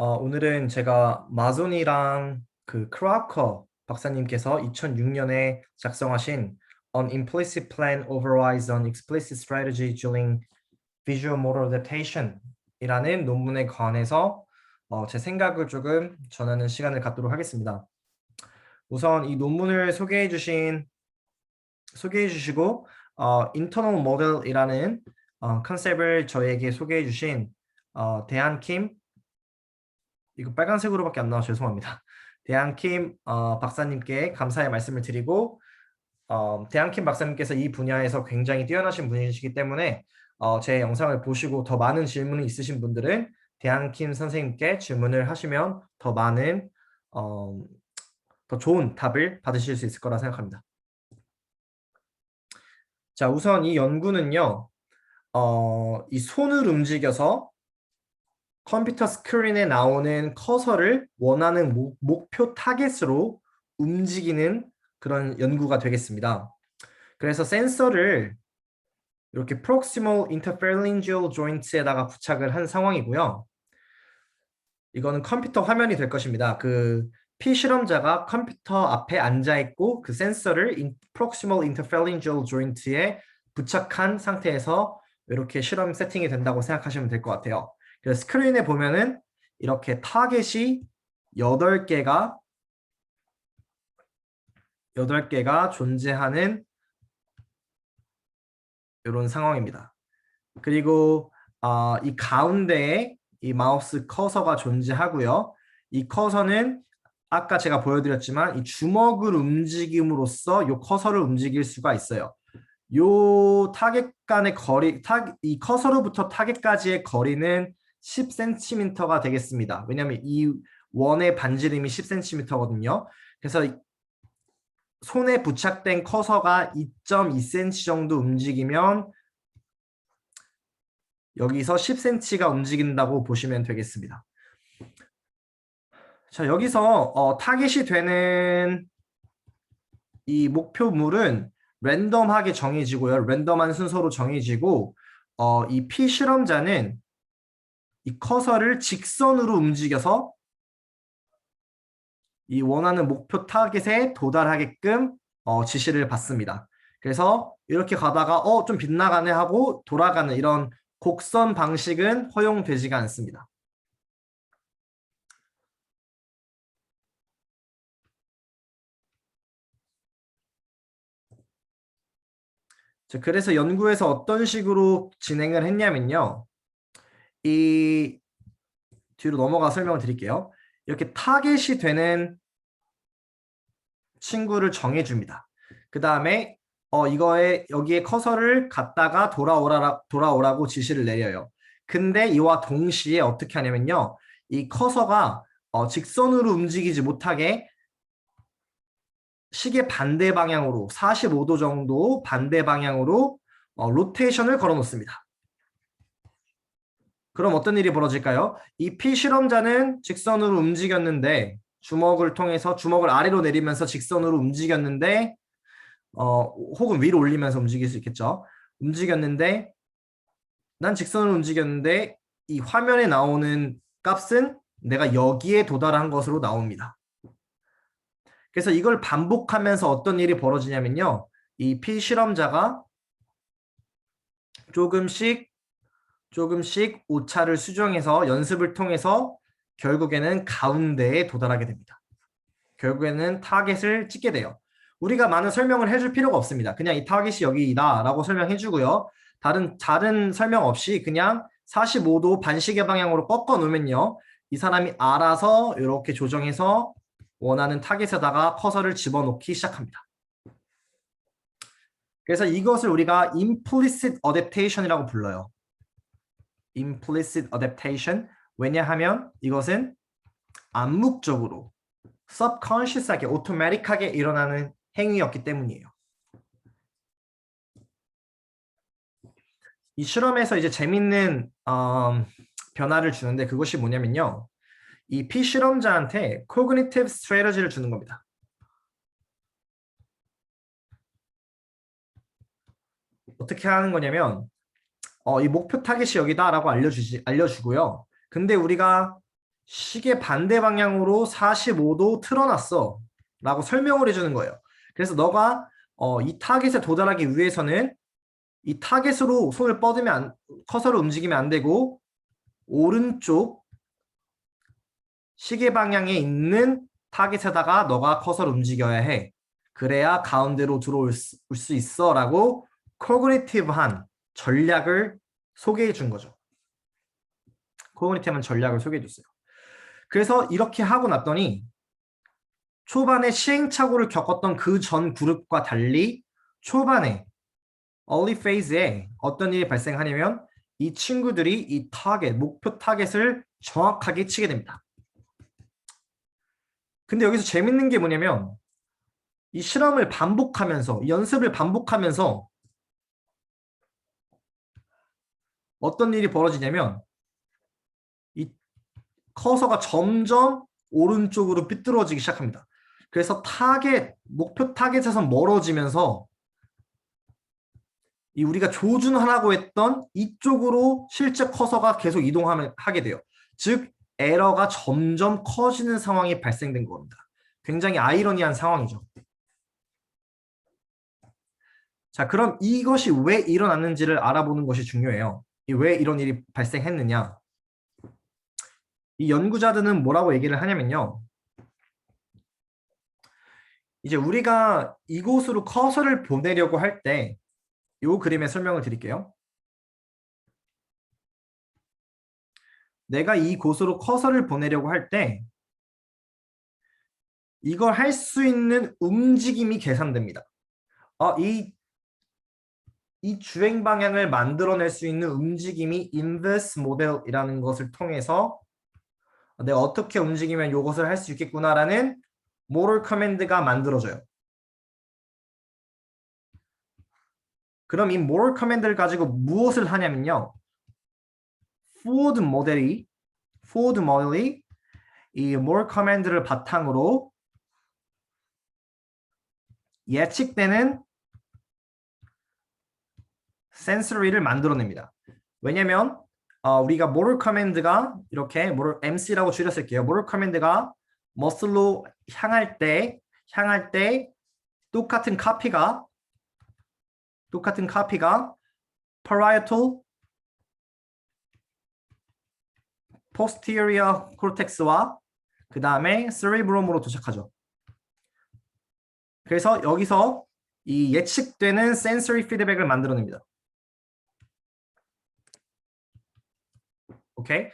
오늘은 제가 마존이랑 그 크라커 박사님께서 2006년에 작성하신 An Implicit Plan Overrides an Explicit Strategy During Visual Motor Adaptation 이라는 논문에 관해서 제 생각을 조금 전하는 시간을 갖도록 하겠습니다. 우선 이 논문을 소개해 주시고 Internal Model이라는 컨셉을 저에게 소개해 주신 대한킴, 이거 빨간색으로밖에 안 나와서 죄송합니다. 대한킴 박사님께 감사의 말씀을 드리고, 대한킴 박사님께서 이 분야에서 굉장히 뛰어나신 분이시기 때문에 제 영상을 보시고 더 많은 질문이 있으신 분들은 대한킴 선생님께 질문을 하시면 더 많은 더 좋은 답을 받으실 수 있을 거라 생각합니다. 자, 우선 이 연구는요, 이 손을 움직여서 컴퓨터 스크린에 나오는 커서를 원하는 목표 타겟으로 움직이는 그런 연구가 되겠습니다. 그래서 센서를 이렇게 proximal interphalangeal joint에다가 부착을 한 상황이고요. 이거는 컴퓨터 화면이 될 것입니다. 그 피실험자가 컴퓨터 앞에 앉아 있고 그 센서를 proximal interphalangeal joint에 부착한 상태에서 이렇게 실험 세팅이 된다고 생각하시면 될 것 같아요. 그래서 스크린에 보면은 이렇게 타겟이 8개가 존재하는 이런 상황입니다. 그리고 이 가운데에 이 마우스 커서가 존재하고요. 이 커서는 아까 제가 보여드렸지만 이 주먹을 움직임으로써 이 커서를 움직일 수가 있어요. 요 타겟 간의 거리, 이 커서로부터 타겟까지의 거리는 10cm가 되겠습니다. 왜냐하면 이 원의 반지름이 10cm거든요. 그래서 손에 부착된 커서가 2.2cm 정도 움직이면 여기서 10cm가 움직인다고 보시면 되겠습니다. 자, 여기서 타겟이 되는 이 목표물은 랜덤하게 정해지고요. 랜덤한 순서로 정해지고 이 피실험자는 이 커서를 직선으로 움직여서 이 원하는 목표 타겟에 도달하게끔 지시를 받습니다. 그래서 이렇게 가다가 좀 빗나가네 하고 돌아가는 이런 곡선 방식은 허용되지가 않습니다. 자, 그래서 연구에서 어떤 식으로 진행을 했냐면요. 이 뒤로 넘어가 설명을 드릴게요. 이렇게 타겟이 되는 친구를 정해줍니다. 그 다음에 여기에 커서를 갖다가 돌아오라고 지시를 내려요. 근데 이와 동시에 어떻게 하냐면요. 이 커서가 직선으로 움직이지 못하게 시계 반대 방향으로 45도 정도 반대 방향으로 로테이션을 걸어 놓습니다. 그럼 어떤 일이 벌어질까요? 이 피실험자는 직선으로 움직였는데 주먹을 아래로 내리면서 직선으로 움직였는데 혹은 위로 올리면서 움직일 수 있겠죠. 움직였는데 난 직선으로 움직였는데 이 화면에 나오는 값은 내가 여기에 도달한 것으로 나옵니다. 그래서 이걸 반복하면서 어떤 일이 벌어지냐면요. 이 피실험자가 조금씩 오차를 수정해서 연습을 통해서 결국에는 가운데에 도달하게 됩니다. 결국에는 타겟을 찍게 돼요. 우리가 많은 설명을 해줄 필요가 없습니다. 그냥 이 타겟이 여기다 라고 설명해 주고요. 다른 설명 없이 그냥 45도 반시계 방향으로 꺾어 놓으면요. 이 사람이 알아서 이렇게 조정해서 원하는 타겟에다가 커서를 집어넣기 시작합니다. 그래서 이것을 우리가 implicit adaptation이라고 불러요. implicit adaptation. 왜냐하면 이것은 암묵적으로 subconscious하게 automatic하게 일어나는 행위였기 때문이에요. 이 실험에서 이제 재밌는 변화를 주는데 그것이 뭐냐면요. 이 피실험자한테 cognitive strategy를 주는 겁니다. 어떻게 하는 거냐면 이 목표 타겟이 여기다라고 알려주고요. 근데 우리가 시계 반대 방향으로 45도 틀어놨어 라고 설명을 해주는 거예요. 그래서 너가 이 타겟에 도달하기 위해서는 이 타겟으로 손을 뻗으면 커서를 움직이면 안 되고 오른쪽 시계 방향에 있는 타겟에다가 너가 커서를 움직여야 해. 그래야 가운데로 들어올 수 있어 라고 코그니티브한 전략을 소개해 준 거죠. 코그니티브한 전략을 소개해 줬어요. 그래서 이렇게 하고 났더니 초반에 시행착오를 겪었던 그 전 그룹과 달리 초반에 early phase에 어떤 일이 발생하냐면 이 친구들이 이 타겟, 목표 타겟을 정확하게 치게 됩니다. 근데 여기서 재밌는 게 뭐냐면 이 실험을 반복하면서 이 연습을 반복하면서 어떤 일이 벌어지냐면 이 커서가 점점 오른쪽으로 삐뚤어지기 시작합니다. 그래서 타겟, 목표 타겟에서 멀어지면서 이 우리가 조준하라고 했던 이쪽으로 실제 커서가 계속 이동하게 돼요. 즉 에러가 점점 커지는 상황이 발생된 겁니다. 굉장히 아이러니한 상황이죠. 자, 그럼 이것이 왜 일어났는지를 알아보는 것이 중요해요. 왜 이런 일이 발생했느냐. 이 연구자들은 뭐라고 얘기를 하냐면요. 이제 우리가 이곳으로 커서를 보내려고 할 때 이 그림의 설명을 드릴게요. 내가 이곳으로 커서를 보내려고 할 때 이걸 할 수 있는 움직임이 계산됩니다. 이 주행 방향을 만들어낼 수 있는 움직임이 inverse model이라는 것을 통해서 내가 어떻게 움직이면 이것을 할 수 있겠구나라는 motor command가 만들어져요. 그럼 이 motor command를 가지고 무엇을 하냐면요. Ford 모델이 이 motor command를 바탕으로 예측되는 sensory를 만들어냅니다. 왜냐면 우리가 motor command가 이렇게 MC라고 줄였을게요. motor command가 머슬로 향할 때 똑같은 카피가 parietal posterior cortex와 그 다음에 cerebrum으로 도착하죠. 그래서 여기서 이 예측되는 sensory feedback을 만들어냅니다. 오케이?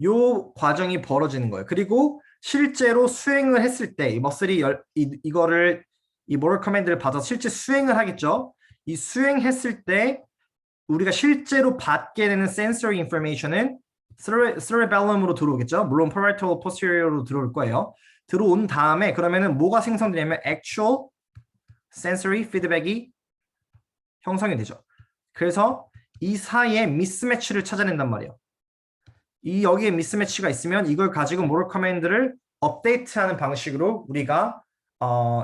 요 과정이 벌어지는 거예요. 그리고 실제로 수행을 했을 때 이 머슬이 이거를 이 motor command를 받아서 실제 수행을 하겠죠. 이 수행했을 때 우리가 실제로 받게 되는 sensory information은 cerebellum으로 들어오겠죠. 물론 parietal posterior로 들어올 거예요. 들어온 다음에 그러면은 뭐가 생성되냐면 actual sensory feedback이 형성이 되죠. 그래서 이 사이에 미스매치를 찾아낸단 말이에요. 이 여기에 미스매치가 있으면 이걸 가지고 motor command를 업데이트하는 방식으로 우리가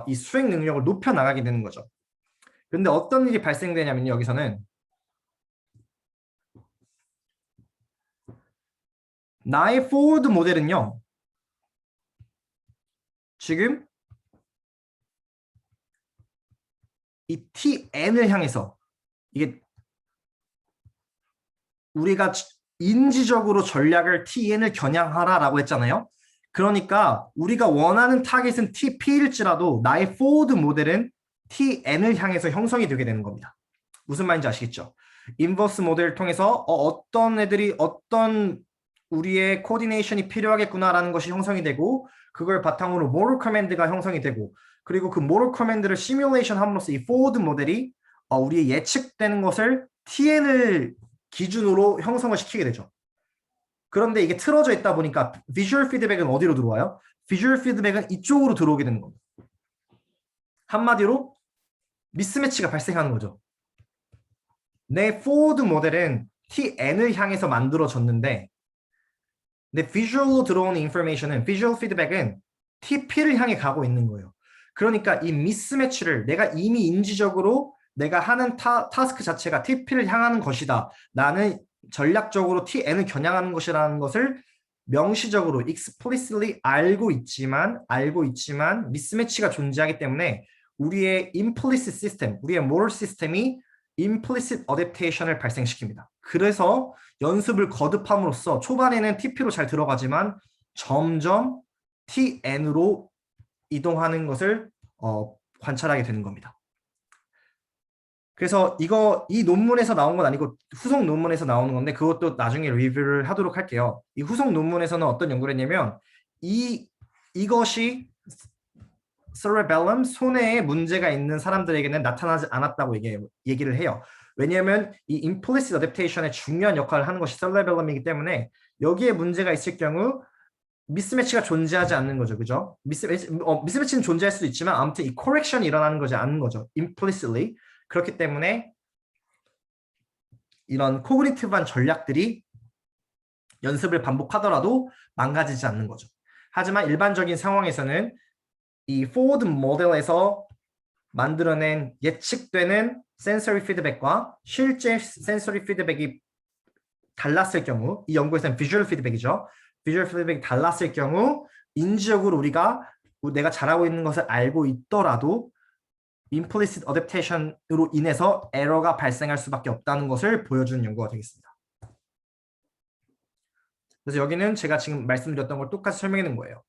이 수행 능력을 높여 나가게 되는 거죠. 근데 어떤 일이 발생되냐면 여기서는 나의 forward 모델은요. 지금 이 TN을 향해서 이게 우리가 인지적으로 전략을 TN을 겨냥하라라고 했잖아요. 그러니까 우리가 원하는 타겟은 TP일지라도 나의 forward 모델은 TN을 향해서 형성이 되게 되는 겁니다. 무슨 말인지 아시겠죠? 인버스 모델을 통해서 어떤 애들이 어떤 우리의 코디네이션이 필요하겠구나라는 것이 형성이 되고 그걸 바탕으로 motor command가 형성이 되고 그리고 그 motor command를 시뮬레이션 함으로써 이 forward 모델이 우리의 예측되는 것을 TN을 기준으로 형성을 시키게 되죠. 그런데 이게 틀어져 있다 보니까 비주얼 피드백은 어디로 들어와요? 비주얼 피드백은 이쪽으로 들어오게 되는 겁니다. 한마디로 미스매치가 발생하는 거죠. 내 forward 모델은 TN을 향해서 만들어졌는데 내 비주얼로 들어오는 인포메이션은 비주얼 피드백은 TP를 향해 가고 있는 거예요. 그러니까 이 미스매치를 내가 이미 인지적으로 내가 하는 타스크 자체가 TP를 향하는 것이다. 나는 전략적으로 TN을 겨냥하는 것이라는 것을 명시적으로 explicitly 알고 있지만 미스매치가 존재하기 때문에 우리의 implicit 시스템, 우리의 moral 시스템이 implicit adaptation을 발생시킵니다. 그래서 연습을 거듭함으로써 초반에는 TP로 잘 들어가지만 점점 TN으로 이동하는 것을 관찰하게 되는 겁니다. 그래서 이 논문에서 나온 건 아니고 후속 논문에서 나오는 건데 그것도 나중에 리뷰를 하도록 할게요. 이 후속 논문에서는 어떤 연구를 했냐면 이것이 cerebellum 손해에 문제가 있는 사람들에게는 나타나지 않았다고 얘기를 해요. 왜냐하면 이 implicit adaptation의 중요한 역할을 하는 것이 cerebellum이기 때문에 여기에 문제가 있을 경우 미스매치가 존재하지 않는 거죠. 그죠? 미스매치는 존재할 수도 있지만 아무튼 이 correction이 일어나는 거지 않는 거죠. implicitly. 그렇기 때문에 이런 코그니티브한 전략들이 연습을 반복하더라도 망가지지 않는 거죠. 하지만 일반적인 상황에서는 이 포워드 모델에서 만들어낸 예측되는 센서리 피드백과 실제 센서리 피드백이 달랐을 경우, 이 연구에서는 비주얼 피드백이죠. 비주얼 피드백이 달랐을 경우 인지적으로 우리가 내가 잘하고 있는 것을 알고 있더라도 implicit adaptation으로 인해서 에러가 발생할 수밖에 없다는 것을 보여주는 연구가 되겠습니다. 그래서 여기는 제가 지금 말씀드렸던 걸 똑같이 설명해 놓은 거예요.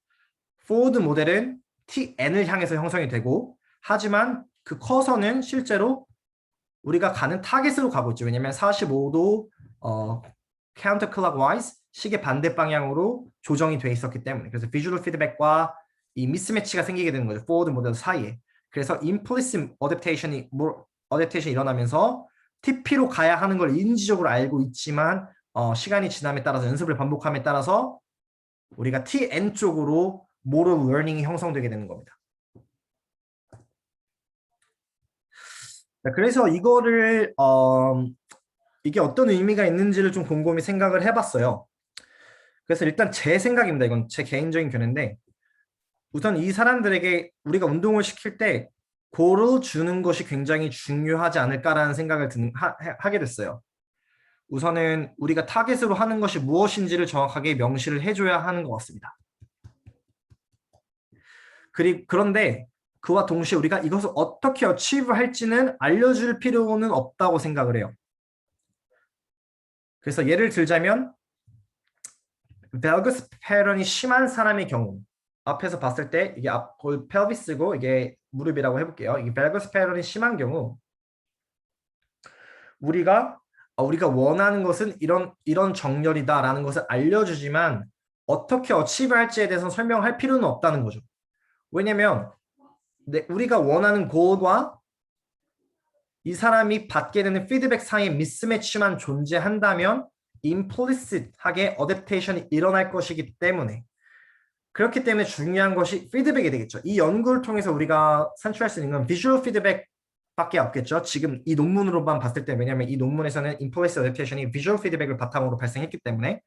포워드 모델은 TN을 향해서 형성이 되고 하지만 그 커서는 실제로 우리가 가는 타겟으로 가고 있죠. 왜냐하면 45도 counterclockwise 시계 반대 방향으로 조정이 돼 있었기 때문에. 그래서 비주얼 피드백과 이 미스매치가 생기게 되는 거죠. 포워드 모델 사이에. 그래서 implicit adaptation이 일어나면서 TP로 가야 하는 걸 인지적으로 알고 있지만 시간이 지남에 따라서 연습을 반복함에 따라서 우리가 TN 쪽으로 moral learning이 형성되게 되는 겁니다. 그래서 이거를 이게 어떤 의미가 있는지를 좀 곰곰이 생각을 해봤어요. 그래서 일단 제 생각입니다. 이건 제 개인적인 견해인데 우선 이 사람들에게 우리가 운동을 시킬 때 골을 주는 것이 굉장히 중요하지 않을까라는 생각을 하게 됐어요. 우선은 우리가 타겟으로 하는 것이 무엇인지를 정확하게 명시를 해줘야 하는 것 같습니다. 그런데 그와 동시에 우리가 이것을 어떻게 어치브 할지는 알려줄 필요는 없다고 생각을 해요. 그래서 예를 들자면 벨거스 패턴이 심한 사람의 경우 앞에서 봤을 때 이게 펠비스고 이게 무릎이라고 해볼게요. 이게 벨거스 패턴이 심한 경우 우리가 원하는 것은 이런 정렬이다라는 것을 알려주지만 어떻게 어치브 할지에 대해서 설명할 필요는 없다는 거죠. 왜냐면 우리가 원하는 골과 이 사람이 받게 되는 피드백 사이의 미스매치만 존재한다면 implicit하게 adaptation이 일어날 것이기 때문에 그렇기 때문에 중요한 것이 피드백이 되겠죠. 이 연구를 통해서 우리가 산출할 수 있는 건 비주얼 피드백밖에 없겠죠. 지금 이 논문으로만 봤을 때 왜냐하면 이 논문에서는 implicit adaptation이 비주얼 피드백을 바탕으로 발생했기 때문에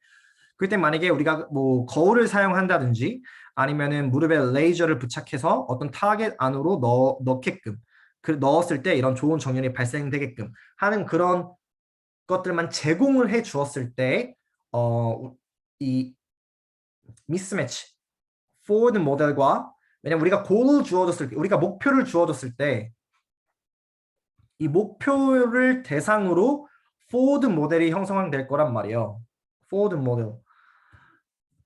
그때 만약에 우리가 뭐 거울을 사용한다든지 아니면은 무릎에 레이저를 부착해서 어떤 타겟 안으로 넣게끔 넣었을 때 이런 좋은 정렬이 발생되게끔 하는 그런 것들만 제공을 해 주었을 때 이 미스매치 포워드 모델과 왜냐면 우리가 골을 주어줬을 때 우리가 목표를 주어줬을 때 이 목표를 대상으로 포워드 모델이 형성될 거란 말이에요. 포워드 모델.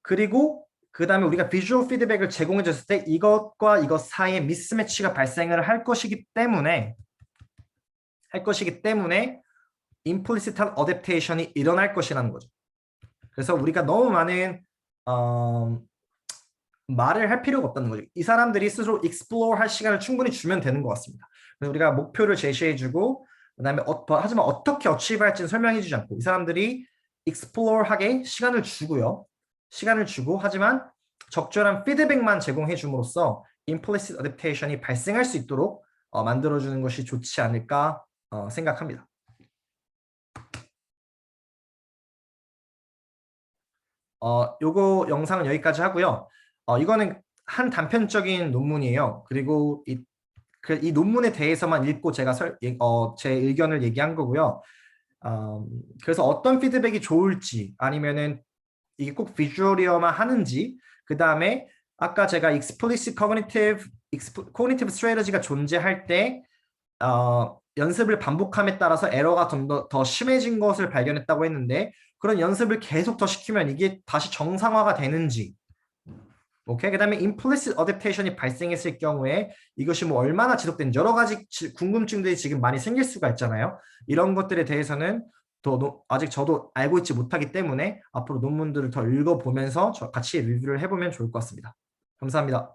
그리고 그 다음에 우리가 비주얼 피드백을 제공해 줬을 때 이것과 이것 사이에 미스매치가 발생을 할 것이기 때문에 implicit한 adaptation이 일어날 것이라는 거죠. 그래서 우리가 너무 많은 말을 할 필요가 없다는 거죠. 이 사람들이 스스로 explore 할 시간을 충분히 주면 되는 것 같습니다. 그래서 우리가 목표를 제시해주고 그다음에 하지만 어떻게 achieve 할지는 설명해주지 않고 이 사람들이 explore하게 시간을 주고요. 시간을 주고 하지만 적절한 피드백만 제공해 줌으로써 implicit adaptation이 발생할 수 있도록 만들어주는 것이 좋지 않을까 생각합니다. 요거 영상은 여기까지 하고요. 이거는 한 단편적인 논문이에요. 그리고 이 논문에 대해서만 읽고 제가 제 의견을 얘기한 거고요. 그래서 어떤 피드백이 좋을지 아니면은 이게 꼭 비주얼이어만 하는지, 그 다음에 아까 제가 explicit cognitive strategy가 존재할 때 연습을 반복함에 따라서 에러가 좀 더 심해진 것을 발견했다고 했는데, 그런 연습을 계속 더 시키면 이게 다시 정상화가 되는지, 오케이. 그다음에 implicit adaptation이 발생했을 경우에 이것이 뭐 얼마나 지속된 여러 가지 궁금증들이 지금 많이 생길 수가 있잖아요. 이런 것들에 대해서는 아직 저도 알고 있지 못하기 때문에 앞으로 논문들을 더 읽어보면서 같이 리뷰를 해보면 좋을 것 같습니다. 감사합니다.